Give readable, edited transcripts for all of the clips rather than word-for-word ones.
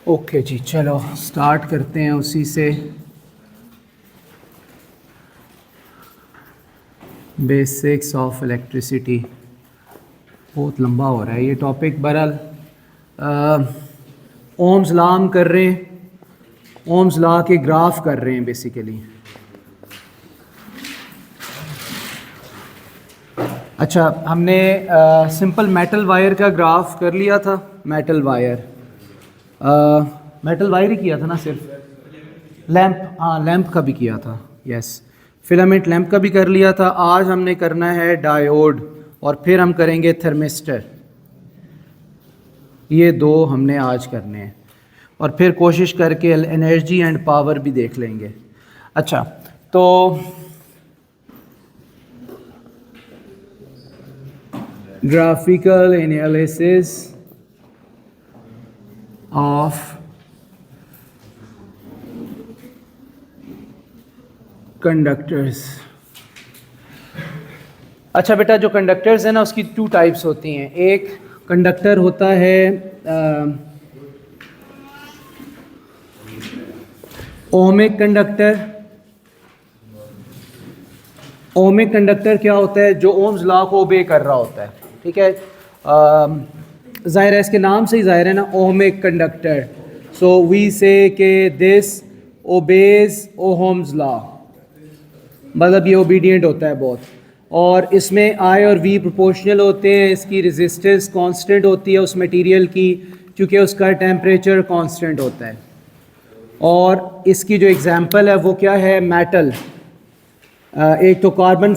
Okay जी, चलो start करते हैं उसी से। Basics of electricity. बहुत लंबा हो रहा है ये टॉपिक। बहरहाल ओम्स लॉ हम कर रहे हैं, ओम्स लॉ के ग्राफ कर रहे हैं बेसिकली। अच्छा, हमने सिंपल मेटल वायर का ग्राफ कर लिया था। मेटल वायर ही किया था ना, सिर्फ लैंप, हाँ लैंप का भी किया था, यस। फिलामेंट लैंप का भी कर लिया था। आज हमने करना है डायोड और फिर हम करेंगे थर्मिस्टर। ये दो हमने आज करने हैं और फिर कोशिश करके एनर्जी एंड पावर भी देख लेंगे। अच्छा, तो graphical analysis of कंडक्टर्स। अच्छा बेटा, जो कंडक्टर्स हैं ना उसकी टू टाइप्स होती हैं। एक कंडक्टर होता है ओहमिक कंडक्टर। ओहमिक कंडक्टर क्या होता है? जो ओम्स लॉ को ओबे कर रहा होता है, ठीक है। ज़ाहिर है, इसके नाम से ही ज़ाहिर है ना, ohmic conductor. So we say के दिस ओबेज ओहम्स लॉ, मतलब ये ओबीडियंट होता है बहुत। और इसमें आई और वी प्रोपोर्शनल होते हैं। इसकी रेजिस्टेंस कांस्टेंट होती है उस मटेरियल की, क्योंकि उसका टेम्परेचर कांस्टेंट होता है। और इसकी जो एग्जांपल है वो क्या है? मेटल। एक तो कार्बन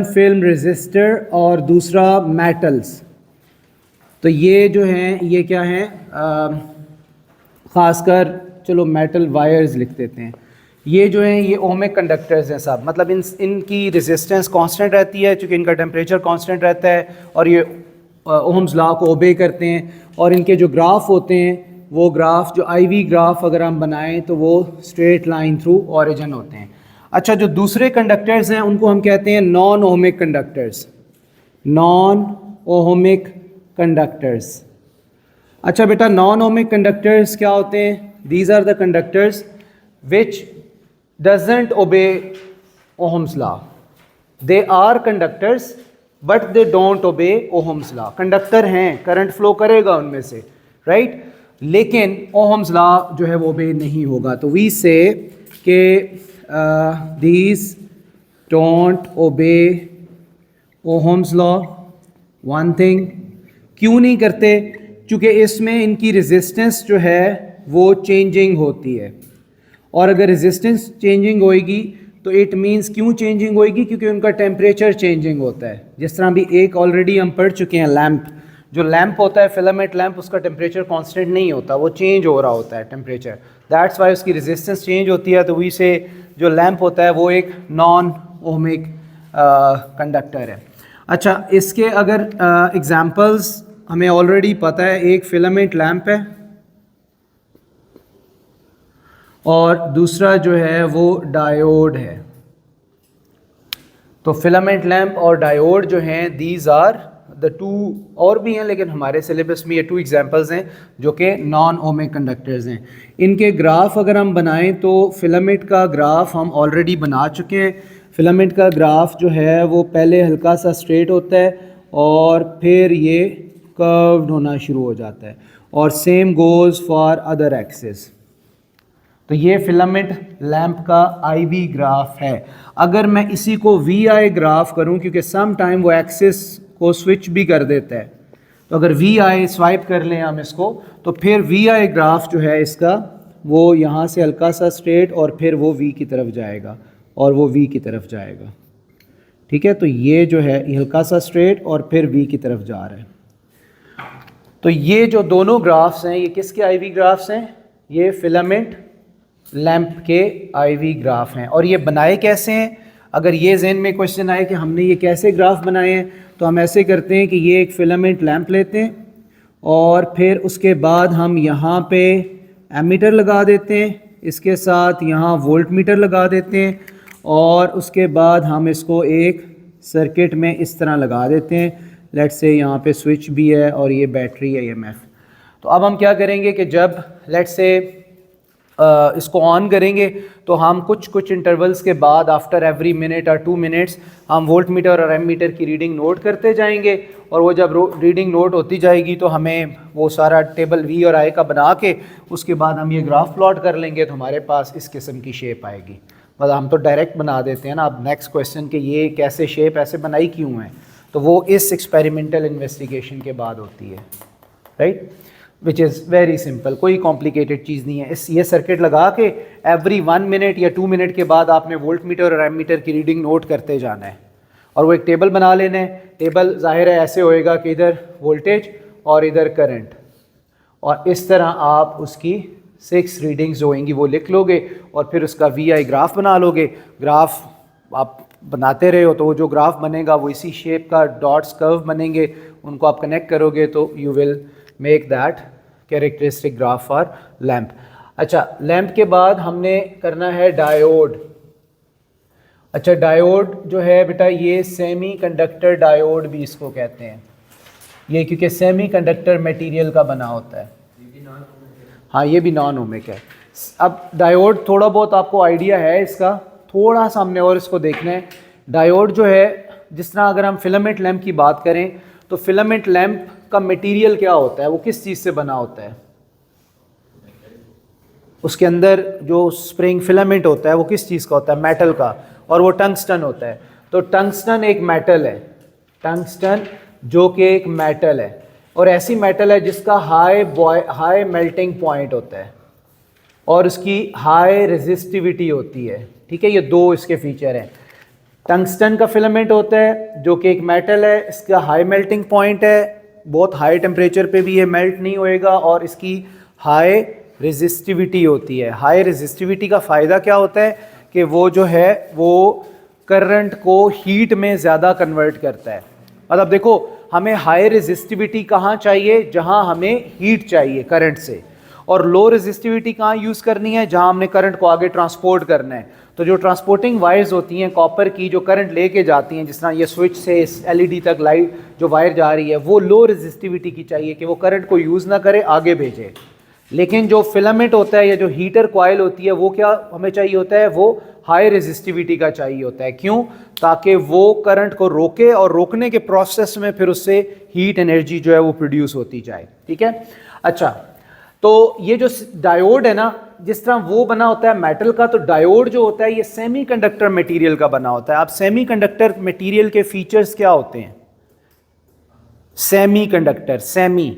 फिल्म रेजिस्टर और दूसरा मेटल्स। तो ये जो हैं ये क्या हैं? ख़ासकर चलो मेटल वायर्स लिख देते हैं। ये जो हैं ये ओहमिक कंडक्टर्स हैं साहब। मतलब इनकी रेजिस्टेंस कांस्टेंट रहती है क्योंकि इनका टेम्परेचर कांस्टेंट रहता है और ये ओहम्स लॉ को ओबे करते हैं। और इनके जो ग्राफ होते हैं वो ग्राफ, जो आईवी ग्राफ अगर हम बनाएं तो वो स्ट्रेट लाइन थ्रू ऑरिजिन होते हैं। अच्छा, जो दूसरे कंडक्टर्स हैं उनको हम कहते हैं non ohmic conductors. Non ohmic conductors. अच्छा बेटा, नॉन ओहमिक कंडक्टर्स क्या होते हैं? These are the conductors which doesn't obey Ohm's law. They are conductors but they don't obey Ohm's law. Conductor हैं, करंट फ्लो करेगा उनमें से, राइट, लेकिन ओहम्स लॉ जो है वो ओबे नहीं होगा। तो वी से के these don't obey Ohm's law. One thing, क्यों नहीं करते? क्योंकि इसमें इनकी रेजिस्टेंस जो है वो चेंजिंग होती है। और अगर रेजिस्टेंस चेंजिंग होएगी तो इट मींस, क्यों चेंजिंग होएगी? क्योंकि उनका टेम्परेचर चेंजिंग होता है। जिस तरह भी एक ऑलरेडी हम पढ़ चुके हैं, लैंप। जो लैंप होता है, फिलामेंट लैंप, उसका टेम्परेचर कांस्टेंट नहीं होता, वो चेंज हो रहा होता है टेम्परेचर। दैट्स वाई उसकी रेजिस्टेंस चेंज होती है। तो वी से जो लैंप होता है वो एक नॉन ओहमिक कंडक्टर है। अच्छा, इसके अगर एग्जांपल्स हमें ऑलरेडी पता है। एक फिलामेंट लैंप है और दूसरा जो है वो डायोड है। तो फिलामेंट लैंप और डायोड जो हैं, दीज आर द टू, और भी हैं लेकिन हमारे सिलेबस में ये टू एग्जांपल्स हैं जो कि नॉन ओहमिक कंडक्टर्स हैं। इनके ग्राफ अगर हम बनाएं तो फिलामेंट का ग्राफ हम ऑलरेडी बना चुके हैं। फिलामेंट का ग्राफ जो है वो पहले हल्का सा स्ट्रेट होता है और फिर ये कर्व्ड होना शुरू हो जाता है। और same goes for other axis. तो ये फिलामेंट लैंप का आईवी ग्राफ है। अगर मैं इसी को वी आई ग्राफ करूं, क्योंकि सम टाइम वो एक्सिस को स्विच भी कर देता है, तो अगर वी आई स्वाइप कर लें हम इसको, तो फिर वी आई ग्राफ जो है इसका वो यहाँ से हल्का सा स्ट्रेट और फिर वो वी की तरफ जाएगा और वो वी की तरफ जाएगा, ठीक है। तो ये जो है ये हल्का सा स्ट्रेट और फिर वी की तरफ जा रहा है। तो ये जो दोनों ग्राफ्स हैं ये किसके आईवी ग्राफ्स हैं? ये फिलामेंट लैंप के आईवी ग्राफ हैं। और ये बनाए कैसे हैं? अगर ये ज़हन में क्वेश्चन आए कि हमने ये कैसे ग्राफ बनाए हैं, तो हम ऐसे करते हैं कि ये एक फिलामेंट लैंप लेते हैं और फिर उसके बाद हम यहाँ पे एमीटर लगा देते हैं, इसके साथ यहाँ वोल्ट मीटर लगा देते हैं और उसके बाद हम इसको एक सर्किट में इस तरह लगा देते हैं। लेट्स से यहाँ पे स्विच भी है और ये बैटरी है EMF। तो अब हम क्या करेंगे कि जब लेट्स से इसको ऑन करेंगे तो हम कुछ इंटरवल्स के बाद आफ्टर एवरी मिनट और 2 मिनट्स हम वोल्ट मीटर और एमीटर की रीडिंग नोट करते जाएंगे, और वो जब रीडिंग नोट होती जाएगी तो हमें वो सारा टेबल वी और आई का बना के उसके बाद हम ये ग्राफ प्लॉट कर लेंगे, तो हमारे पास इस किस्म की शेप आएगी। मतलब हम तो डायरेक्ट बना देते हैं ना। अब नेक्स्ट क्वेश्चन कि ये कैसे शेप ऐसे बनाई क्यों है, तो वो इस एक्सपेरिमेंटल इन्वेस्टिगेशन के बाद होती है, right, which is very simple, कोई कॉम्प्लिकेटेड चीज़ नहीं है। ये सर्किट लगा के एवरी 1 मिनट या 2 मिनट के बाद आपने वोल्ट मीटर और एमीटर की रीडिंग नोट करते जाना है, और वो एक टेबल बना लेना है। टेबल जाहिर है ऐसे होएगा कि इधर वोल्टेज और इधर करंट, और इस तरह आप उसकी 6 रीडिंग्स जो होंगी वो लिख लोगे, और फिर उसका VI ग्राफ बना लोगे। ग्राफ आप बनाते रहे हो तो वो जो ग्राफ बनेगा वो इसी शेप का डॉट्स कर्व बनेंगे, उनको आप कनेक्ट करोगे तो you will make that characteristic graph for lamp. अच्छा, लैम्प के बाद हमने करना है डायोड। अच्छा, डायोड जो है बेटा ये सेमी कंडक्टर डायोड भी इसको कहते हैं, ये क्योंकि सेमी कंडक्टर मटेरियल का बना होता है। हाँ, ये भी नॉन ओमिक है। अब डायोड थोड़ा बहुत आपको आइडिया है इसका, थोड़ा सा हमने और इसको देखना है। डायोड जो है, जिस तरह अगर हम फिलामेंट लैम्प की बात करें तो फिलामेंट लैम्प का मटेरियल क्या होता है, वो किस चीज़ से बना होता है? उसके अंदर जो स्प्रिंग फिलामेंट होता है वो किस चीज़ का होता है? मेटल का, और वो टंगस्टन होता है। तो टंगस्टन एक मेटल है, टंगस्टन जो कि एक मेटल है, और ऐसी मेटल है जिसका हाई मेल्टिंग पॉइंट होता है और उसकी हाई रेजिस्टिविटी होती है। ठीक है, ये दो इसके फीचर हैं। टंगस्टन का फिलामेंट होता है जो कि एक मेटल है, इसका हाई मेल्टिंग पॉइंट है, बहुत हाई टेम्परेचर पे भी ये मेल्ट नहीं होएगा, और इसकी हाई रेजिस्टिविटी होती है। हाई रेजिस्टिविटी का फ़ायदा क्या होता है कि वो जो है वो करंट को हीट में ज़्यादा कन्वर्ट करता है। मतलब देखो, हमें हाई रेजिस्टिविटी कहाँ चाहिए? जहाँ हमें हीट चाहिए करंट से, और लो रेजिस्टिविटी कहाँ यूज़ करनी है? जहाँ हमने करंट को आगे ट्रांसपोर्ट करना है। तो जो ट्रांसपोर्टिंग वायर्स होती हैं कॉपर की, जो करंट लेके जाती हैं, जिस तरह ये स्विच से इस LED तक लाइट जो वायर जा रही है, वो लो रेजिस्टिविटी की चाहिए कि वो करंट को यूज़ ना करे, आगे भेजे। लेकिन जो फिलामेंट होता है या जो हीटर कॉइल होती है, वो क्या हमें चाहिए होता है? वो हाई रेजिस्टिविटी का चाहिए होता है। क्यों? ताकि वो करंट को रोके, और रोकने के प्रोसेस में फिर उससे हीट एनर्जी जो है वो प्रोड्यूस होती जाए। ठीक है। अच्छा, तो ये जो डायोड है ना, जिस तरह वो बना होता है मेटल का, तो डायोड जो होता है ये सेमीकंडक्टर मटेरियल का बना होता है। अब सेमीकंडक्टर मटेरियल के फीचर्स क्या होते हैं? सेमीकंडक्टर, सेमी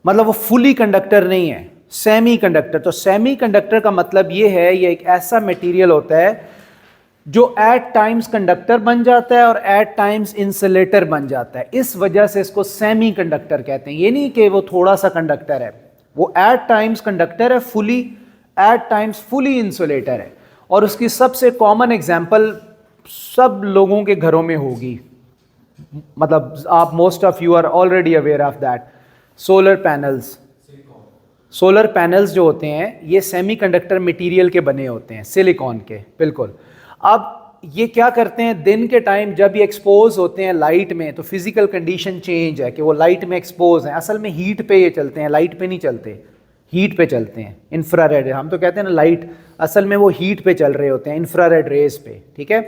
मतलब वो फुली कंडक्टर नहीं है, सेमी कंडक्टर। तो सेमी कंडक्टर का मतलब ये है, ये एक ऐसा मटेरियल होता है जो एट टाइम्स कंडक्टर बन जाता है और एट टाइम्स इंसुलेटर बन जाता है। इस वजह से इसको सेमी कंडक्टर कहते हैं। ये नहीं कि वो थोड़ा सा कंडक्टर है, वो एट टाइम्स कंडक्टर है, fully at times fully insulator है। और उसकी सबसे कॉमन एग्जांपल सब लोगों के घरों में होगी, मतलब आप most of you are already aware of that, solar panels. Solar panels जो होते हैं ये सेमीकंडक्टर मटेरियल के बने होते हैं, सिलिकॉन के, बिल्कुल। अब ये क्या करते हैं, दिन के टाइम जब ये एक्सपोज होते हैं लाइट में, तो फिजिकल कंडीशन चेंज है कि वो लाइट में एक्सपोज हैं। असल में हीट पे ये चलते हैं, लाइट पे नहीं चलते, हीट पे चलते हैं। इंफ्रारेड, हम तो कहते हैं ना लाइट, असल में वो हीट पे चल रहे होते हैं, इंफ्रारेड रेज पे। ठीक है,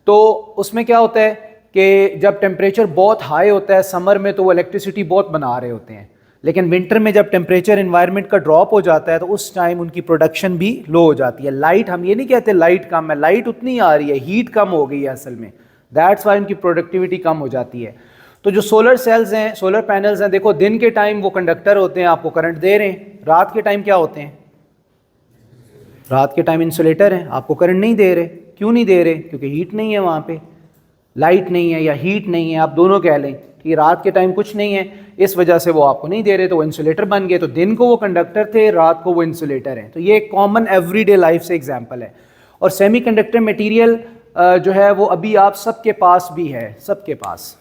तो उसमें क्या होता है कि जब टेम्परेचर बहुत हाई होता है समर में, तो वो इलेक्ट्रिसिटी बहुत बना रहे होते हैं। लेकिन विंटर में जब टेम्परेचर एनवायरनमेंट का ड्रॉप हो जाता है, तो उस टाइम उनकी प्रोडक्शन भी लो हो जाती है। लाइट, हम ये नहीं कहते लाइट कम है, लाइट उतनी आ रही है, हीट कम हो गई है असल में, दैट्स वाई उनकी प्रोडक्टिविटी कम हो जाती है। तो जो सोलर सेल्स हैं, सोलर पैनल्स हैं, देखो दिन के टाइम वो कंडक्टर होते हैं, आपको करंट दे रहे हैं। रात के टाइम क्या होते हैं? रात के टाइम इंसुलेटर हैं, आपको करंट नहीं दे रहे। क्यों नहीं दे रहे? क्योंकि हीट नहीं है वहाँ पे, लाइट नहीं है या हीट नहीं है, आप दोनों कह लें कि रात के टाइम कुछ नहीं है, इस वजह से वो आपको नहीं दे रहे, तो वो इंसुलेटर बन गए। तो दिन को वो कंडक्टर थे, रात को वो इंसुलेटर हैं। तो ये एक कॉमन एवरीडे लाइफ से एग्जांपल है। और सेमीकंडक्टर मटेरियल जो है वो अभी आप सबके पास भी है, सबके पास।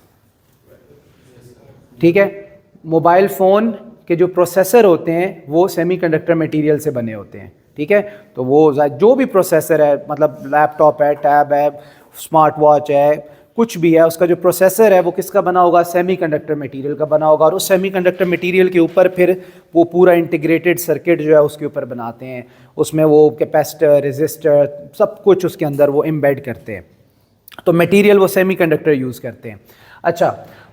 ठीक है, मोबाइल फ़ोन के जो प्रोसेसर होते हैं वो सेमीकंडक्टर मटेरियल से बने होते हैं। ठीक है, तो वो जो भी प्रोसेसर है, मतलब लैपटॉप है, टैब है, स्मार्ट वॉच है, कुछ भी है, उसका जो प्रोसेसर है वो किसका बना होगा, सेमीकंडक्टर मटेरियल का बना होगा, और उस सेमीकंडक्टर मटेरियल के ऊपर फिर वो पूरा इंटीग्रेटेड सर्किट जो है उसके ऊपर बनाते हैं, उसमें वो कैपेसिटर, रेजिस्टर, सब कुछ उसके अंदर वो एम्बेड करते हैं। तो मटेरियल वो सेमीकंडक्टर यूज़ करते हैं। अच्छा,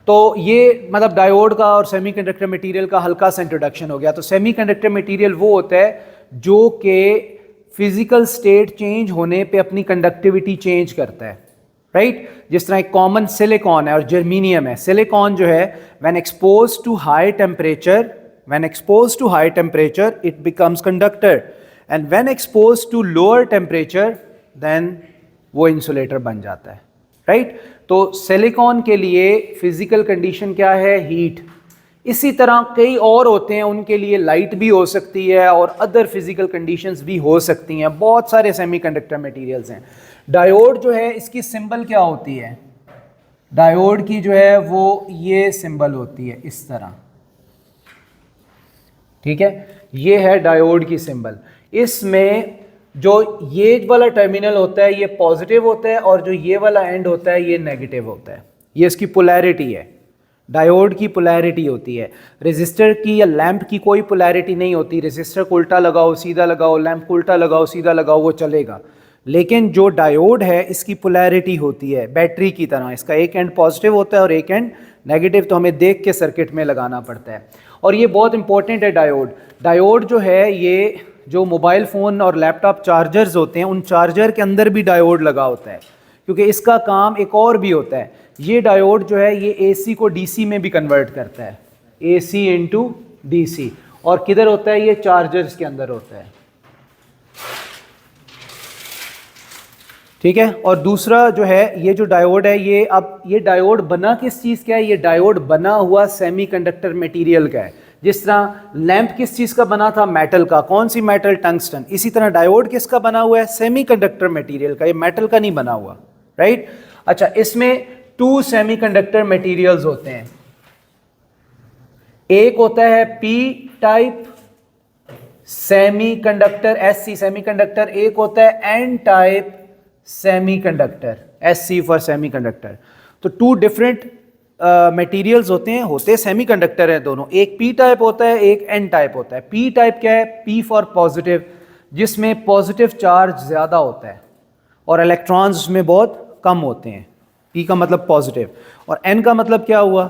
तो ये मतलब डायोड का और सेमीकंडक्टर मटेरियल का हल्का सा इंट्रोडक्शन हो गया। तो सेमीकंडक्टर मटेरियल वो होता है जो कि फिजिकल स्टेट चेंज होने पे अपनी कंडक्टिविटी चेंज करता है, राइट? जिस तरह एक कॉमन सिलिकॉन है और जर्मीनियम है। सिलिकॉन जो है when expose to high temperature it becomes conductor, and when expose to lower temperature then वो इंसुलेटर बन जाता है, राइट? तो सिलिकॉन के लिए फिजिकल कंडीशन क्या है, हीट। इसी तरह कई और होते हैं, उनके लिए लाइट भी हो सकती है और अदर फिजिकल कंडीशंस भी हो सकती हैं। बहुत सारे सेमीकंडक्टर मटेरियल्स हैं। डायोड जो है इसकी सिंबल क्या होती है, डायोड की जो है वो ये सिंबल होती है इस तरह, ठीक है? ये है डायोड की सिंबल। इसमें जो ये वाला टर्मिनल होता है ये पॉजिटिव होता है और जो ये वाला एंड होता है ये नेगेटिव होता है। ये इसकी पोलैरिटी है, डायोड की पोलैरिटी होती है। रेजिस्टर की या लैंप की कोई पोलैरिटी नहीं होती। रेजिस्टर को उल्टा लगाओ, सीधा लगाओ, लैंप को उल्टा लगाओ, सीधा लगाओ, वो चलेगा। लेकिन जो डायोड है इसकी पोलैरिटी होती है बैटरी की तरह। इसका एक एंड पॉजिटिव होता है और एक एंड नेगेटिव, तो हमें देख के सर्किट में लगाना पड़ता है। और ये बहुत इंपॉर्टेंट है डायोड। डायोड जो है ये जो मोबाइल फ़ोन और लैपटॉप चार्जर्स होते हैं उन चार्जर के अंदर भी डायोड लगा होता है, क्योंकि इसका काम एक और भी होता है। ये डायोड जो है ये एसी को डीसी में भी कन्वर्ट करता है, एसी इंटू डीसी। और किधर होता है, ये चार्जर्स के अंदर होता है, ठीक है? और दूसरा जो है ये जो डायोड है ये, अब ये डायोड बना किस चीज़ का है, ये डायोड बना हुआ सेमीकंडक्टर मटेरियल का है। जिस तरह लैंप किस चीज़ का बना था, मेटल का। कौन सी मेटल, टंगस्टन। इसी तरह डायोड किसका बना हुआ है, सेमीकंडक्टर मटेरियल का, ये मेटल का नहीं बना हुआ, राइट? अच्छा, इसमें 2 सेमीकंडक्टर मटेरियल्स होते हैं। एक होता है P type semiconductor, SC semiconductor. एक होता है N type semiconductor, SC for semiconductor. तो 2 डिफरेंट मटेरियल्स होते सेमीकंडक्टर है दोनों। एक पी टाइप होता है, एक एन टाइप होता है। पी टाइप क्या है, पी फॉर पॉजिटिव, जिसमें पॉजिटिव चार्ज ज़्यादा होता है और इलेक्ट्रॉन्स उसमें बहुत कम होते हैं। पी का मतलब पॉजिटिव और एन का मतलब क्या हुआ,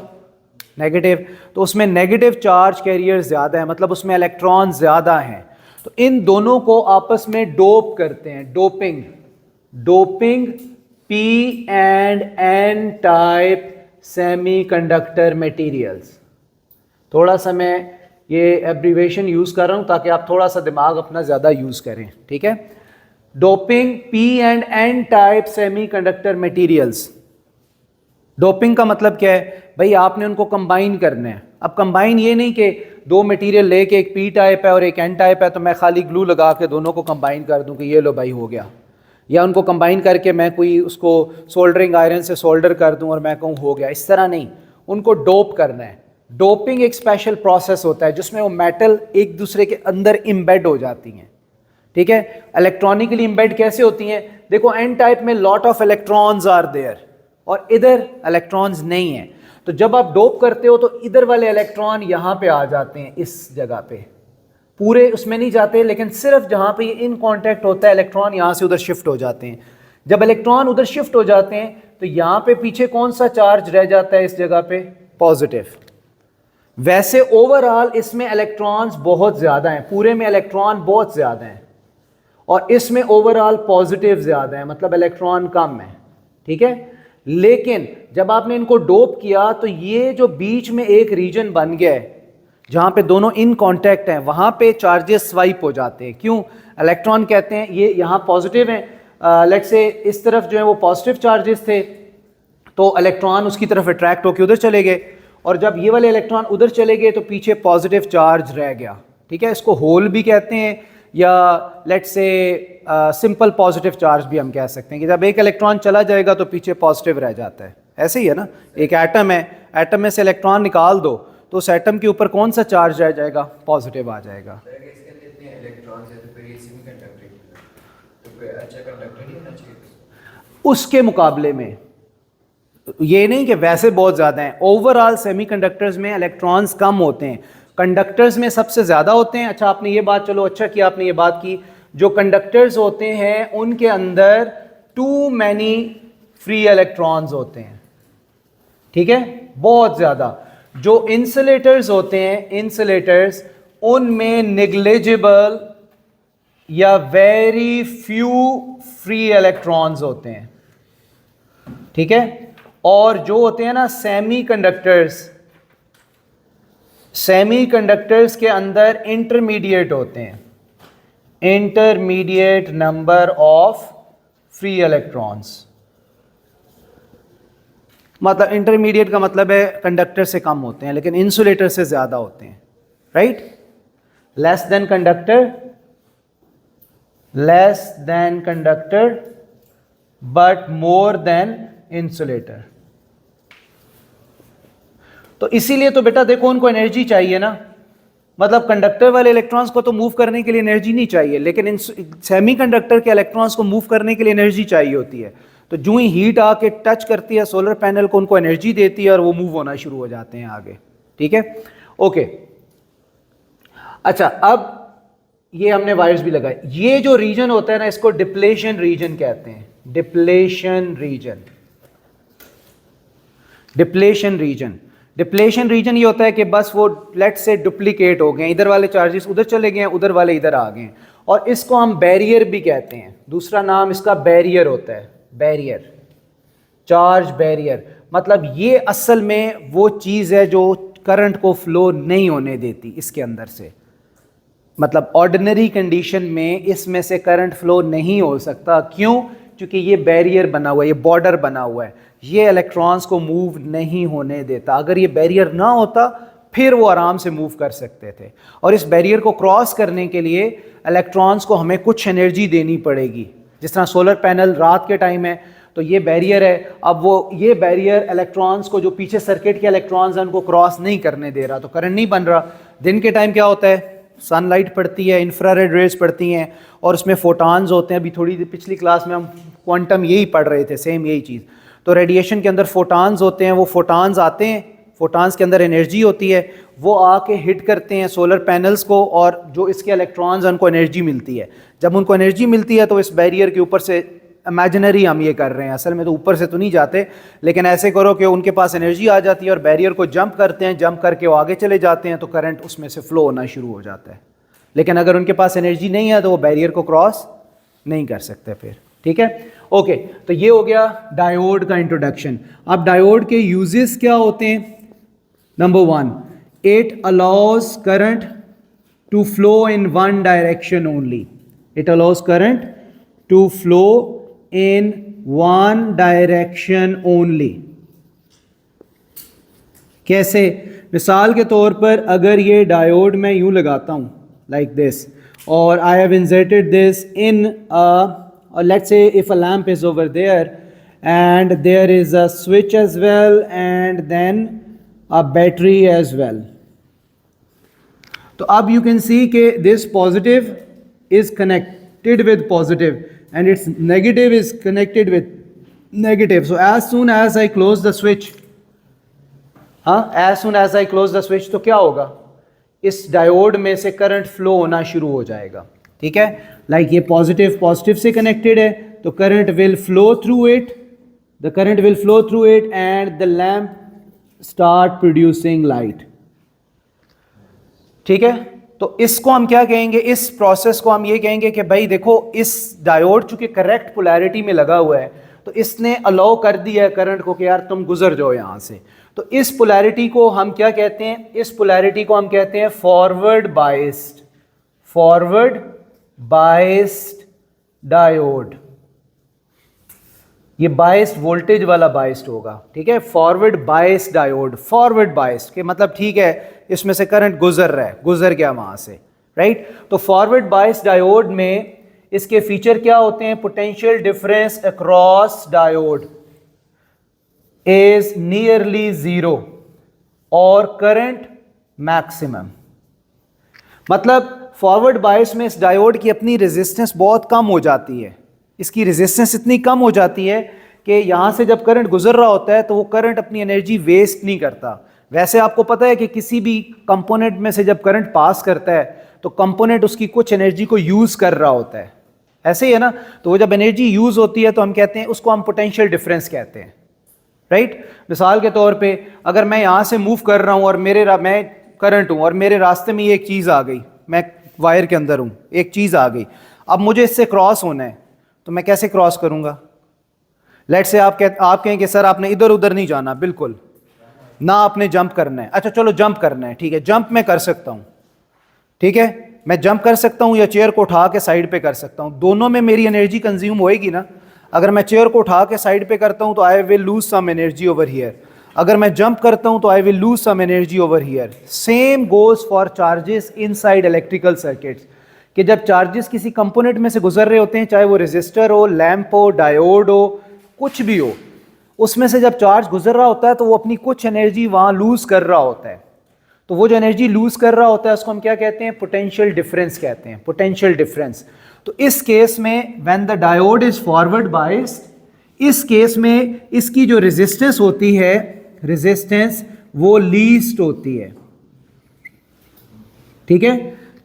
नेगेटिव। तो उसमें नेगेटिव चार्ज कैरियर ज़्यादा है, मतलब उसमें इलेक्ट्रॉन ज़्यादा हैं। तो इन दोनों को आपस में डोप करते हैं, doping P and N type semiconductor materials. थोड़ा सा मैं ये एब्रीवेशन यूज़ कर रहा हूँ ताकि आप थोड़ा सा दिमाग अपना ज़्यादा यूज़ करें, ठीक है? Doping P and N type semiconductor materials. Doping का मतलब क्या है भाई, आपने उनको कंबाइन करना है। अब कंबाइन ये नहीं कि 2 मटेरियल लेके एक पी टाइप है और एक एन टाइप है तो मैं खाली ग्लू लगा के दोनों को कंबाइन कर दूं कि ये लो भाई हो गया, या उनको कंबाइन करके मैं कोई उसको सोल्डरिंग आयरन से सोल्डर कर दूं और मैं कहूँ हो गया। इस तरह नहीं, उनको डोप करना है। डोपिंग एक स्पेशल प्रोसेस होता है जिसमें वो मेटल एक दूसरे के अंदर इम्बेड हो जाती हैं, ठीक है? इलेक्ट्रॉनिकली इम्बेड कैसे होती हैं, देखो एन टाइप में lot of electrons are there और इधर इलेक्ट्रॉन्स नहीं है। तो जब आप डोप करते हो तो इधर वाले इलेक्ट्रॉन यहाँ पे आ जाते हैं, इस जगह पे, पूरे उसमें नहीं जाते, लेकिन सिर्फ जहाँ पे ये इन कांटेक्ट होता है इलेक्ट्रॉन यहाँ से उधर शिफ्ट हो जाते हैं। जब इलेक्ट्रॉन उधर शिफ्ट हो जाते हैं तो यहाँ पे पीछे कौन सा चार्ज रह जाता है इस जगह पे, पॉजिटिव। वैसे ओवरऑल इसमें इलेक्ट्रॉन्स बहुत ज़्यादा हैं, पूरे में इलेक्ट्रॉन बहुत ज़्यादा हैं और इसमें ओवरऑल पॉजिटिव ज़्यादा है, मतलब इलेक्ट्रॉन कम है, ठीक है? लेकिन जब आपने इनको डोप किया तो ये जो बीच में एक रीजन बन गया है जहाँ पे दोनों इन कांटेक्ट हैं, वहाँ पे चार्जेस स्वाइप हो जाते हैं। क्यों? इलेक्ट्रॉन कहते हैं ये यहाँ पॉजिटिव हैं, लेट्स से इस तरफ जो है वो पॉजिटिव चार्जेस थे तो इलेक्ट्रॉन उसकी तरफ अट्रैक्ट होकर उधर चले गए, और जब ये वाले इलेक्ट्रॉन उधर चले गए तो पीछे पॉजिटिव चार्ज रह गया, ठीक है? इसको होल भी कहते हैं या let's say simple positive charge भी हम कह सकते हैं कि जब एक इलेक्ट्रॉन चला जाएगा तो पीछे पॉजिटिव रह जाता है। ऐसे ही है ना, एक एटम है, एटम में से इलेक्ट्रॉन निकाल दो तो उस एटम के ऊपर कौन सा चार्ज रह जाएगा, पॉजिटिव आ जाएगा। उसके मुकाबले में ये नहीं कि वैसे बहुत ज़्यादा हैं, ओवरऑल सेमीकंडक्टर्स में इलेक्ट्रॉन्स कम होते हैं, कंडक्टर्स में सबसे ज़्यादा होते हैं। अच्छा आपने ये बात, चलो अच्छा किया आपने ये बात की, जो कंडक्टर्स होते हैं उनके अंदर टू मैनी फ्री इलेक्ट्रॉन्स होते हैं, ठीक है, बहुत ज़्यादा। जो इंसुलेटर्स होते हैं, इंसुलेटर्स, उनमें नेग्लिजिबल या वेरी फ्यू फ्री इलेक्ट्रॉन्स होते हैं, ठीक है। और जो होते हैं ना सेमीकंडक्टर्स, सेमीकंडक्टर्स के अंदर इंटरमीडिएट होते हैं, intermediate number of free electrons. मतलब इंटरमीडिएट का मतलब है कंडक्टर से कम होते हैं लेकिन इंसुलेटर से ज्यादा होते हैं, right. Less than conductor, less than conductor but more than insulator. तो इसीलिए तो बेटा देखो उनको एनर्जी चाहिए ना, मतलब कंडक्टर वाले इलेक्ट्रॉन्स को तो मूव करने के लिए एनर्जी नहीं चाहिए, लेकिन सेमीकंडक्टर के इलेक्ट्रॉन्स को मूव करने के लिए एनर्जी चाहिए होती है। तो जो ही हीट आके टच करती है सोलर पैनल को, उनको एनर्जी देती है और वो मूव होना शुरू हो जाते हैं आगे, ठीक है, ओके। अच्छा अब ये हमने वायर्स भी लगाए, ये जो रीजन होता है ना इसको डिप्लेशन रीजन कहते हैं, depletion region, depletion region. Depletion region ये होता है कि बस वो लेट से डुप्लीकेट हो गए, इधर वाले चार्जेस उधर चले गए, उधर वाले इधर आ गए, और इसको हम बैरियर भी कहते हैं। दूसरा नाम इसका बैरियर होता है, बैरियर, चार्ज बैरियर। मतलब ये असल में वो चीज़ है जो करंट को फ्लो नहीं होने देती इसके अंदर से, मतलब ऑर्डिनरी कंडीशन में इसमें से करंट फ्लो नहीं हो सकता। क्यों? क्योंकि ये बैरियर बना हुआ है, ये बॉर्डर बना हुआ है, ये इलेक्ट्रॉन्स को मूव नहीं होने देता। अगर ये बैरियर ना होता फिर वो आराम से मूव कर सकते थे। और इस बैरियर को क्रॉस करने के लिए इलेक्ट्रॉन्स को हमें कुछ एनर्जी देनी पड़ेगी। जिस तरह सोलर पैनल रात के टाइम है तो ये बैरियर है, अब वो ये बैरियर इलेक्ट्रॉन्स को, जो पीछे सर्किट के इलेक्ट्रॉन्स हैं उनको क्रॉस नहीं करने दे रहा, तो करंट नहीं बन रहा। दिन के टाइम क्या होता है, सनलाइट पड़ती है, इंफ्रारेड रेज पड़ती हैं और उसमें फोटॉन्स होते हैं। अभी थोड़ी पिछली क्लास में हम क्वांटम यही पढ़ रहे थे, सेम यही चीज़। तो रेडिएशन के अंदर फोटॉन्स होते हैं, वो फोटॉन्स आते हैं, फोटॉन्स के अंदर एनर्जी होती है, वो आके हिट करते हैं सोलर पैनल्स को और जो इसके इलेक्ट्रॉन्स हैं उनको एनर्जी मिलती है। जब उनको एनर्जी मिलती है तो इस बैरियर के ऊपर से, इमेजिनरी हम ये कर रहे हैं, असल में तो ऊपर से तो नहीं जाते, लेकिन ऐसे करो कि उनके पास एनर्जी आ जाती है और बैरियर को जंप करते हैं, जंप करके वो आगे चले जाते हैं तो करंट उसमें से फ्लो होना शुरू हो जाता है। लेकिन अगर उनके पास एनर्जी नहीं है तो वो बैरियर को क्रॉस नहीं कर सकते फिर, ठीक है, ओके। तो ये हो गया डायोड का इंट्रोडक्शन। अब डायोड के यूजेस क्या होते हैं? Number 1, it allows current to flow in one direction only. It allows current to flow in one direction only। कैसे? मिसाल के तौर पर अगर ये डायोड मैं यूं लगाता हूं like this, और I have inserted this in let's say if a lamp is over there and there is a switch as well and then a battery as well, तो अब you can see कि this positive is connected with positive and its negative is connected with negative. So as soon as I close the switch, as soon as I close the switch, तो क्या होगा? इस diode में से current flow होना शुरू हो जाएगा, ठीक है। लाइक ये पॉजिटिव पॉजिटिव से कनेक्टेड है तो current will flow through it, the current will flow through it and the lamp start producing light, ठीक है। तो इसको हम क्या कहेंगे, इस प्रोसेस को हम ये कहेंगे कि भाई देखो इस डायोड चूंकि करेक्ट पोलैरिटी में लगा हुआ है तो इसने अलाउ कर दिया है करंट को कि यार तुम गुजर जाओ यहां से। तो इस पोलैरिटी को हम क्या कहते हैं? इस पोलैरिटी को हम कहते हैं forward biased, forward biased diode. ये बाइस्ड वोल्टेज वाला बाइस्ड होगा, ठीक है, forward biased diode. Forward biased के मतलब ठीक है इसमें से करंट गुजर रहा है, गुजर गया वहां से, राइट। तो फॉरवर्ड बाइस्ड डायोड में इसके फीचर क्या होते हैं? Potential difference across diode is nearly zero और करंट मैक्सिमम। मतलब फॉरवर्ड बायस में इस डायोड की अपनी रेजिस्टेंस बहुत कम हो जाती है, इसकी रेजिस्टेंस इतनी कम हो जाती है कि यहाँ से जब करंट गुजर रहा होता है तो वो करंट अपनी एनर्जी वेस्ट नहीं करता। वैसे आपको पता है कि किसी भी कंपोनेंट में से जब करंट पास करता है तो कंपोनेंट उसकी कुछ एनर्जी को यूज़ कर रहा होता है, ऐसे ही है ना। तो वो जब एनर्जी यूज़ होती है तो हम कहते हैं उसको हम पोटेंशियल डिफरेंस कहते हैं, राइट। मिसाल के तौर पे अगर मैं यहाँ से मूव कर रहा हूँ और मैं करंट हूँ और मेरे रास्ते में ये एक चीज़ आ गई, मैं वायर के अंदर हूँ, एक चीज़ आ गई, अब मुझे इससे क्रॉस होना है तो मैं कैसे क्रॉस करूँगा? लेट से आप कहें कि सर आपने इधर उधर नहीं जाना, बिल्कुल ना, आपने जंप करना है। अच्छा चलो जंप करना है, ठीक है, जंप मैं कर सकता हूँ, ठीक है, मैं जंप कर सकता हूँ या चेयर को उठा के साइड पे कर सकता हूँ, दोनों में मेरी एनर्जी कंज्यूम होएगी ना। अगर मैं चेयर को उठा के साइड पे करता हूँ तो I will lose some energy over here, अगर मैं जंप करता हूँ तो I will lose some energy over here. Same goes for charges inside electrical circuits, कि जब चार्जेस किसी कंपोनेंट में से गुजर रहे होते हैं, चाहे वो रेजिस्टर हो, लैंप हो, डायोड हो, कुछ भी हो, उसमें से जब चार्ज गुजर रहा होता है तो वो अपनी कुछ एनर्जी वहाँ लूज कर रहा होता है। तो वो जो एनर्जी लूज कर रहा होता है उसको हम क्या कहते हैं? पोटेंशियल डिफरेंस कहते हैं, पोटेंशियल डिफरेंस। तो इस केस में when the diode is forward biased, इस केस में इसकी जो रेजिस्टेंस होती है, रेजिस्टेंस वो लीस्ट होती है, ठीक है,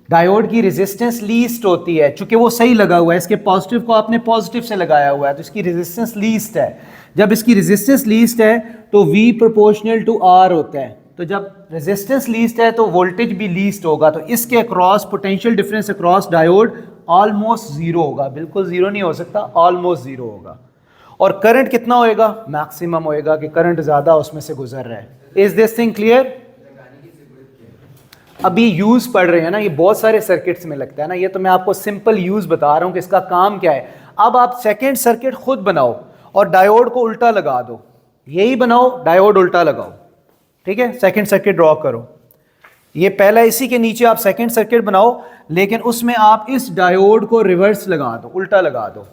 डायोड की रेजिस्टेंस लीस्ट होती है, चूंकि वो सही लगा हुआ है, इसके पॉजिटिव को आपने पॉजिटिव से लगाया हुआ है तो इसकी रेजिस्टेंस लीस्ट है। जब इसकी रेजिस्टेंस लीस्ट है तो V प्रोपोर्शनल टू R होता है, तो जब रेजिस्टेंस लीस्ट है तो वोल्टेज भी लीस्ट होगा, तो इसके across potential difference across diode almost zero होगा, बिल्कुल जीरो नहीं हो सकता, ऑलमोस्ट जीरो होगा। और करंट कितना होएगा? मैक्सिमम होएगा, कि करंट ज्यादा उसमें से गुजर रहा है। Is this thing clear? अभी यूज पढ़ रहे हैं ना, ये बहुत सारे सर्किट्स में लगता है ना, ये तो मैं आपको सिंपल यूज बता रहा हूं कि इसका काम क्या है। अब आप सेकेंड सर्किट खुद बनाओ और डायोड को उल्टा लगा दो, यही बनाओ, डायोड उल्टा लगाओ, ठीक है, सेकेंड सर्किट ड्रॉ करो। ये पहला, इसी के नीचे आप सेकेंड सर्किट बनाओ, लेकिन उसमें आप इस डायोड को रिवर्स लगा दो, उल्टा लगा दो,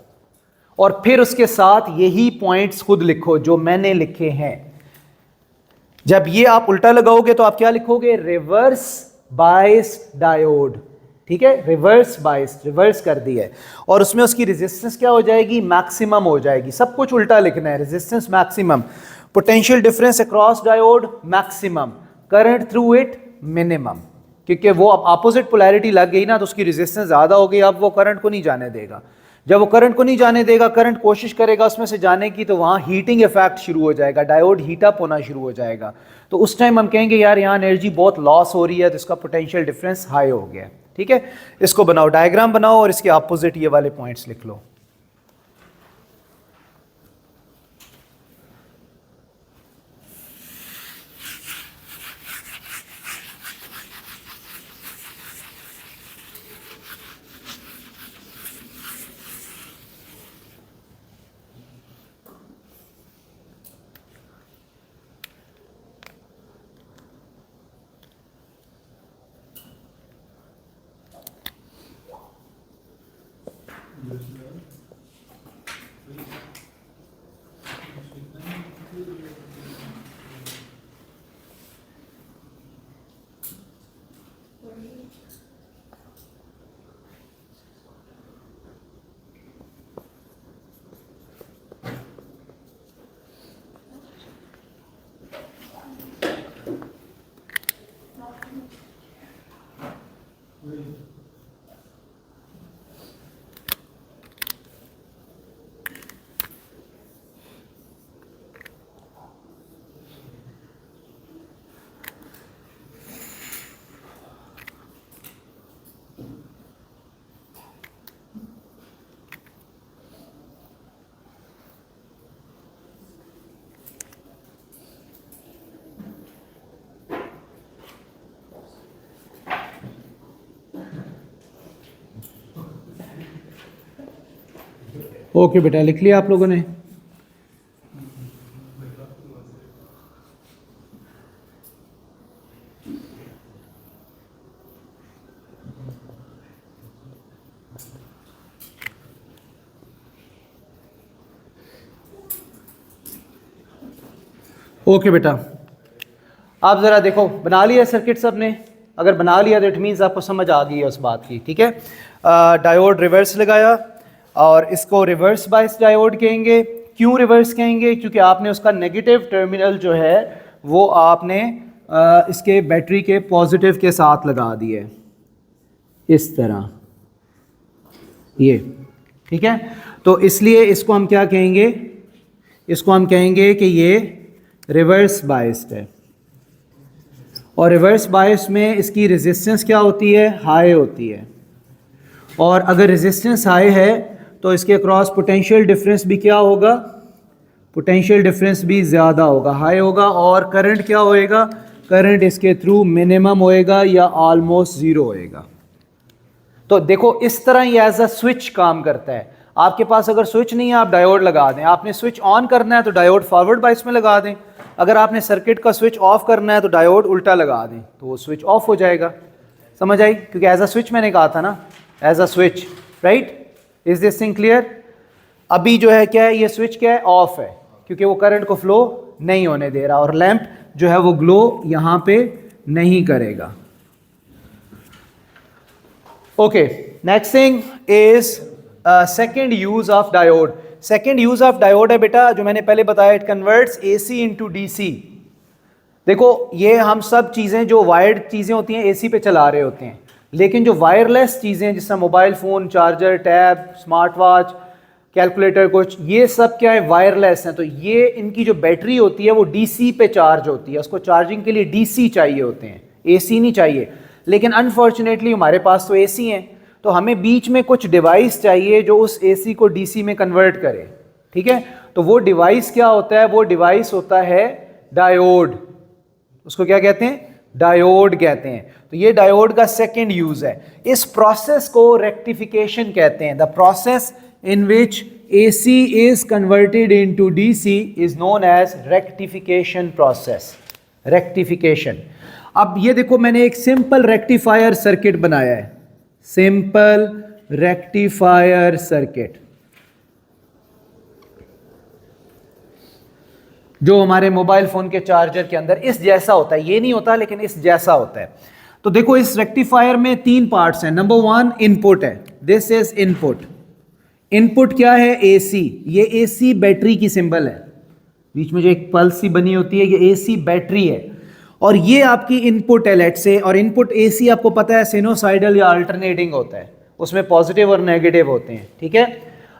और फिर उसके साथ यही पॉइंट्स खुद लिखो जो मैंने लिखे हैं। जब ये आप उल्टा लगाओगे तो आप क्या लिखोगे? रिवर्स बायस्ड डायोड, ठीक है, रिवर्स बायस्ड, रिवर्स कर दी है, और उसमें उसकी रेजिस्टेंस क्या हो जाएगी? मैक्सिमम हो जाएगी। सब कुछ उल्टा लिखना है, resistance maximum, potential difference across diode maximum, current through it minimum, क्योंकि वो अब अपोजिट पोलैरिटी लग गई ना तो उसकी रेजिस्टेंस ज़्यादा हो गई, अब वो करंट को नहीं जाने देगा। जब वो करंट को नहीं जाने देगा, करंट कोशिश करेगा उसमें से जाने की, तो वहाँ हीटिंग इफेक्ट शुरू हो जाएगा, डायोड हीट अप होना शुरू हो जाएगा, तो उस टाइम हम कहेंगे यार यहाँ एनर्जी बहुत लॉस हो रही है, तो इसका पोटेंशियल डिफरेंस हाई हो गया, ठीक है। इसको बनाओ, डायग्राम बनाओ और इसके अपोजिट ये वाले पॉइंट्स लिख लो। ओके बेटा, लिख लिया आप लोगों ने? ओके बेटा, आप ज़रा देखो, बना लिया सर्किट सब ने? अगर बना लिया तो इट मीन्स आपको समझ आ गई है उस बात की, ठीक है। डायोड रिवर्स लगाया और इसको रिवर्स बायस डायोड कहेंगे, क्यों रिवर्स कहेंगे? क्योंकि आपने उसका नेगेटिव टर्मिनल जो है वो आपने इसके बैटरी के पॉजिटिव के साथ लगा दिया है इस तरह, ये ठीक है। तो इसलिए इसको हम क्या कहेंगे? इसको हम कहेंगे कि ये रिवर्स बायस्ड है। और रिवर्स बायस में इसकी रेजिस्टेंस क्या होती है? हाई होती है। और अगर रेजिस्टेंस हाई है तो इसके अक्रॉस पोटेंशियल डिफरेंस भी क्या होगा? पोटेंशियल डिफरेंस भी ज़्यादा होगा, हाई होगा। और करंट क्या होएगा? करंट इसके थ्रू मिनिमम होएगा या ऑलमोस्ट ज़ीरो होएगा। तो देखो इस तरह ये एज अ स्विच काम करता है। आपके पास अगर स्विच नहीं है, आप डायोड लगा दें। आपने स्विच ऑन करना है तो डायोड फॉरवर्ड बायस में लगा दें। अगर आपने सर्किट का स्विच ऑफ करना है तो डायोड उल्टा लगा दें, तो वो स्विच ऑफ हो जाएगा। समझ आई? क्योंकि एज अ स्विच मैंने कहा था ना, as a switch, right? Is this thing clear? अभी जो है क्या है, ये स्विच क्या है? ऑफ है, क्योंकि वो करंट को फ्लो नहीं होने दे रहा और लैंप जो है वो ग्लो यहां पे नहीं करेगा। Okay, next thing is second use of diode. Second use of diode है बेटा, जो मैंने पहले बताया, it converts AC into DC. देखो ये हम सब चीजें जो वायर्ड चीजें होती हैं एसी पे चला रहे होते हैं, लेकिन जो वायरलेस चीजें जिसमें mobile phone, charger, tab, smart watch, calculator, कुछ ये सब क्या है? वायरलेस हैं। तो ये इनकी जो बैटरी होती है वो डीसी पे चार्ज होती है। उसको चार्जिंग के लिए डीसी चाहिए होते हैं, एसी नहीं चाहिए। लेकिन अनफॉर्चुनेटली हमारे पास तो एसी हैं, तो हमें बीच में कुछ डिवाइस चाहिए जो उस एसी को डीसी में कन्वर्ट करे। ठीक है, तो वो डिवाइस क्या होता है? वो डिवाइस होता है डायोड। उसको क्या कहते हैं? डायोड कहते हैं। तो ये डायोड का सेकेंड यूज है। इस प्रोसेस को रेक्टिफिकेशन कहते हैं। The process in which AC is converted into DC is known as rectification process. Rectification. अब ये देखो मैंने एक सिंपल रेक्टिफायर सर्किट बनाया है, सिंपल रेक्टिफायर सर्किट, जो हमारे मोबाइल फोन के चार्जर के अंदर इस जैसा होता है। ये नहीं होता लेकिन इस जैसा होता है। तो देखो इस रेक्टिफायर में तीन पार्ट्स हैं। नंबर वन इनपुट है, दिस इज इनपुट। इनपुट क्या है? एसी। ये एसी बैटरी की सिंबल है, बीच में जो एक पल्स सी बनी होती है, ये एसी बैटरी है। और ये आपकी इनपुट है लेट से। और इनपुट एसी आपको पता है सिनोसाइडल या अल्टरनेटिंग होता है, उसमें पॉजिटिव और नेगेटिव होते हैं। ठीक है,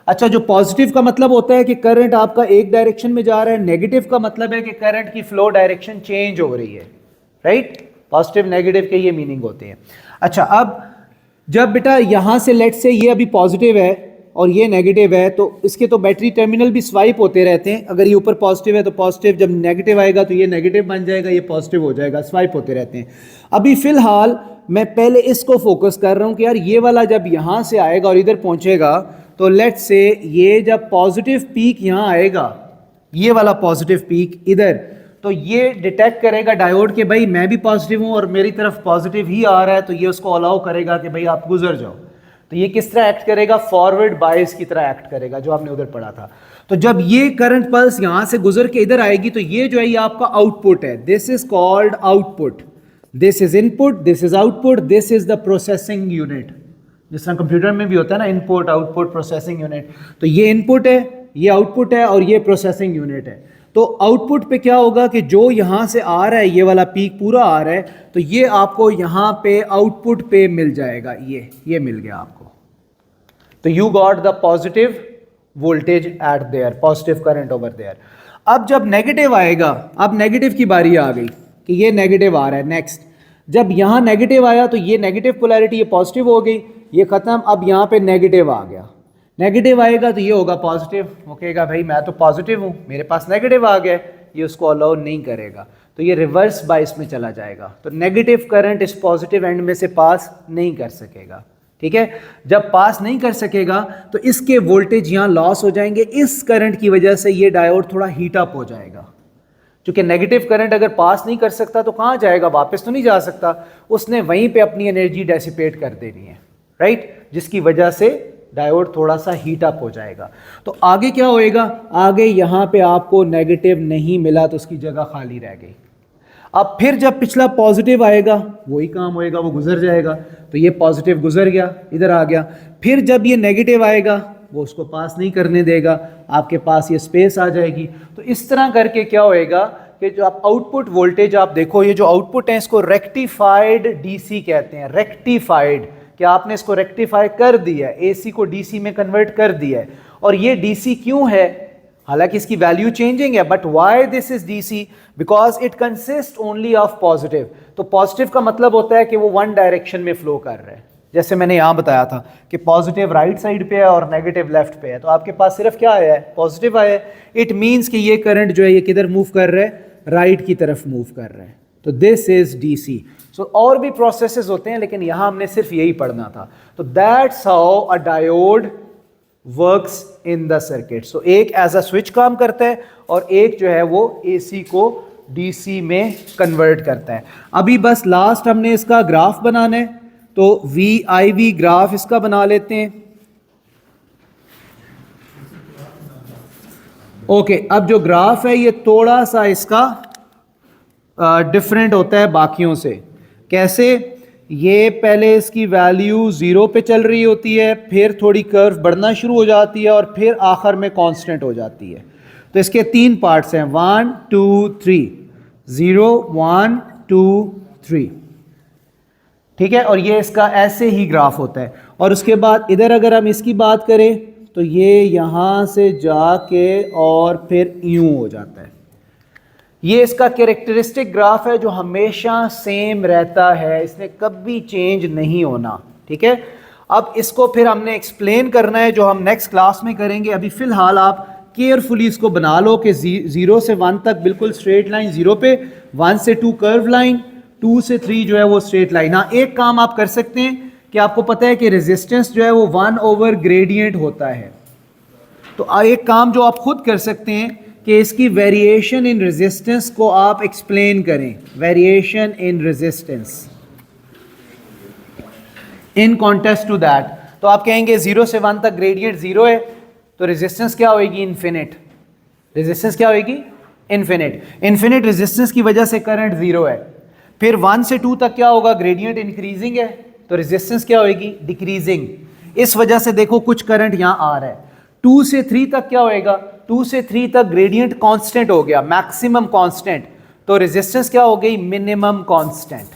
अच्छा, जो पॉजिटिव का मतलब होता है कि करंट आपका एक डायरेक्शन में जा रहा है, नेगेटिव का मतलब है कि करंट की फ्लो डायरेक्शन चेंज हो रही है, राइट? पॉजिटिव नेगेटिव के ये मीनिंग होते हैं। अच्छा, अब जब बेटा यहां से लेट से ये अभी पॉजिटिव है और ये नेगेटिव है, तो इसके तो बैटरी टर्मिनल भी स्वाइप होते रहते हैं। अगर ये ऊपर पॉजिटिव है तो पॉजिटिव, जब नेगेटिव आएगा तो ये नेगेटिव बन जाएगा, ये पॉजिटिव हो जाएगा, स्वाइप होते रहते हैं। अभी फिलहाल मैं पहले इसको फोकस कर रहा हूं कि यार ये वाला जब यहां से आएगा और इधर पहुंचेगा, तो लेट्स से ये जब पॉजिटिव पीक यहां आएगा, ये वाला पॉजिटिव पीक इधर, तो ये डिटेक्ट करेगा डायोड के भाई मैं भी पॉजिटिव हूं और मेरी तरफ पॉजिटिव ही आ रहा है, तो ये उसको अलाउ करेगा कि भाई आप गुजर जाओ। तो ये किस तरह एक्ट करेगा? फॉरवर्ड बायस की तरह एक्ट करेगा, जो आपने उधर पढ़ा था। तो जब ये करंट पल्स यहां से गुजर के इधर आएगी, तो ये जो है ये आपका आउटपुट है। This is called output, this is input, this is output, this is the processing unit. जिस तरह कंप्यूटर में भी होता है ना, इनपुट आउटपुट प्रोसेसिंग यूनिट। तो ये इनपुट है, ये आउटपुट है और ये प्रोसेसिंग यूनिट है। तो आउटपुट पे क्या होगा कि जो यहां से आ रहा है, ये वाला पीक पूरा आ रहा है, तो ये आपको यहां पे आउटपुट पे मिल जाएगा। ये मिल गया आपको। तो you got the positive voltage at there, positive current over there. अब जब नेगेटिव आएगा, अब नेगेटिव की बारी आ गई कि ये नेगेटिव आ रहा है। नेक्स्ट, जब यहां नेगेटिव आया तो ये नेगेटिव पोलैरिटी, ये पॉजिटिव हो गई, ये खत्म। अब यहां पे नेगेटिव आ गया, नेगेटिव आएगा तो ये होगा पॉजिटिव। वो कहेगा भाई मैं तो पॉजिटिव हूं, मेरे पास नेगेटिव आ गया, ये उसको अलाउ नहीं करेगा, तो ये रिवर्स बायस में चला जाएगा। तो नेगेटिव करंट इस पॉजिटिव एंड में से पास नहीं कर सकेगा। ठीक है, जब पास नहीं कर सकेगा तो इसके वोल्टेज यहां लॉस हो जाएंगे। इस करंट की वजह से ये डायोड थोड़ा हीट अप हो जाएगा, क्योंकि नेगेटिव करंट अगर पास नहीं कर सकता तो कहां जाएगा? वापस तो नहीं जा सकता, उसने वहीं पे अपनी एनर्जी डेसिपेट कर देनी है, राइट? जिसकी वजह से डायोड थोड़ा सा हीट अप हो जाएगा। तो आगे क्या होएगा? आगे यहां पे आपको नेगेटिव नहीं मिला तो उसकी जगह खाली रह गई। अब फिर जब पिछला पॉजिटिव आएगा वही काम होएगा, वो गुजर जाएगा। तो ये पॉजिटिव गुजर गया, इधर आ गया। फिर जब ये नेगेटिव आएगा वो उसको पास नहीं करने देगा, आपके पास ये स्पेस आ जाएगी। तो इस तरह करके क्या होएगा कि जो आप आउटपुट वोल्टेज आप देखो, ये जो आउटपुट है इसको रेक्टिफाइड डीसी कहते हैं। रेक्टिफाइड, कि आपने इसको रेक्टिफाई कर दिया है, एसी को डीसी में कन्वर्ट कर दिया है। और ये डीसी क्यों है? हालांकि इसकी वैल्यू चेंजिंग है, but why this is DC? Because it consist only of positive. तो पॉजिटिव का मतलब होता है कि वो वन डायरेक्शन में फ्लो कर रहा है। जैसे मैंने यहां बताया था कि पॉजिटिव राइट साइड पे है और नेगेटिव लेफ्ट पे है, तो आपके पास सिर्फ क्या आया है? पॉजिटिव आया है। इट मीन्स कि ये करंट जो है ये किधर मूव कर रहा है? राइट की तरफ मूव कर रहा है। तो दिस इज डीसी। सो और भी प्रोसेसेस होते हैं, लेकिन यहां हमने सिर्फ यही पढ़ना था। तो that's how a diode works in the circuit. So एक एज अ स्विच काम करता है और एक जो है वो एसी को डीसी में कन्वर्ट करता है। अभी बस लास्ट हमने इसका ग्राफ बनाना है, तो VIV ग्राफ इसका बना लेते हैं। ओके, अब जो ग्राफ है ये थोड़ा सा इसका डिफरेंट होता है बाकियों से। कैसे? ये पहले इसकी वैल्यू 0 पे चल रही होती है, फिर थोड़ी कर्व बढ़ना शुरू हो जाती है और फिर आखिर में कांस्टेंट हो जाती है। तो इसके 3 पार्ट्स हैं, 1 2 3, 0 1 2 3, ठीक है। और ये इसका ऐसे ही ग्राफ होता है। और उसके बाद इधर अगर हम इसकी बात करें तो ये यहाँ से जाके और फिर यूं हो जाता है। ये इसका कैरेक्टरिस्टिक ग्राफ है जो हमेशा सेम रहता है, इसने कभी चेंज नहीं होना, ठीक है। अब इसको फिर हमने एक्सप्लेन करना है, जो हम नेक्स्ट क्लास में करेंगे। अभी फिलहाल आप केयरफुली इसको बना लो कि 0 से 1 तक बिल्कुल स्ट्रेट लाइन 0 पे, 1 से 2 कर्व लाइन, 2 से 3 जो है वो स्ट्रेट लाइन। हाँ, एक काम आप कर सकते हैं कि आपको पता है कि रेजिस्टेंस जो है वो 1 ग्रेडियंट होता है। तो एक काम जो आप खुद कर सकते हैं कि इसकी वेरिएशन इन रेजिस्टेंस को आप एक्सप्लेन करें। Variation in resistance in context to that. तो आप कहेंगे 0 से 1 तक ग्रेडियंट 0 है, तो रेजिस्टेंस क्या होगी? इन्फिनिट। रेजिस्टेंस क्या होगी? इन्फिनिट। इन्फिनिट रेजिस्टेंस की वजह से करंट 0 है। फिर 1 से 2 तक क्या होगा? ग्रेडियंट इंक्रीजिंग है, तो रेजिस्टेंस क्या होगी? डिक्रीजिंग। इस वजह से देखो कुछ करंट यहां आ रहा है। 2 से 3 तक क्या होएगा? 2 से 3 तक ग्रेडियंट कांस्टेंट हो गया, मैक्सिमम कांस्टेंट, तो रेजिस्टेंस क्या हो गई? Minimum constant,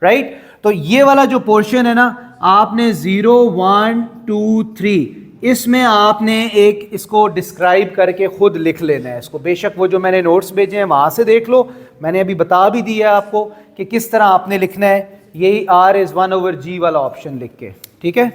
right. तो ये वाला जो पोर्शन है ना, आपने 0 1 2 3 इसमें आपने एक इसको डिस्क्राइब करके खुद लिख लेना है इसको। बेशक वो जो मैंने नोट्स भेजे हैं वहां से देख लो, मैंने अभी बता भी दिया है आपको कि किस तरह आपने लिखना है। यही R is 1/G वाला ऑप्शन लिख के, ठीक है।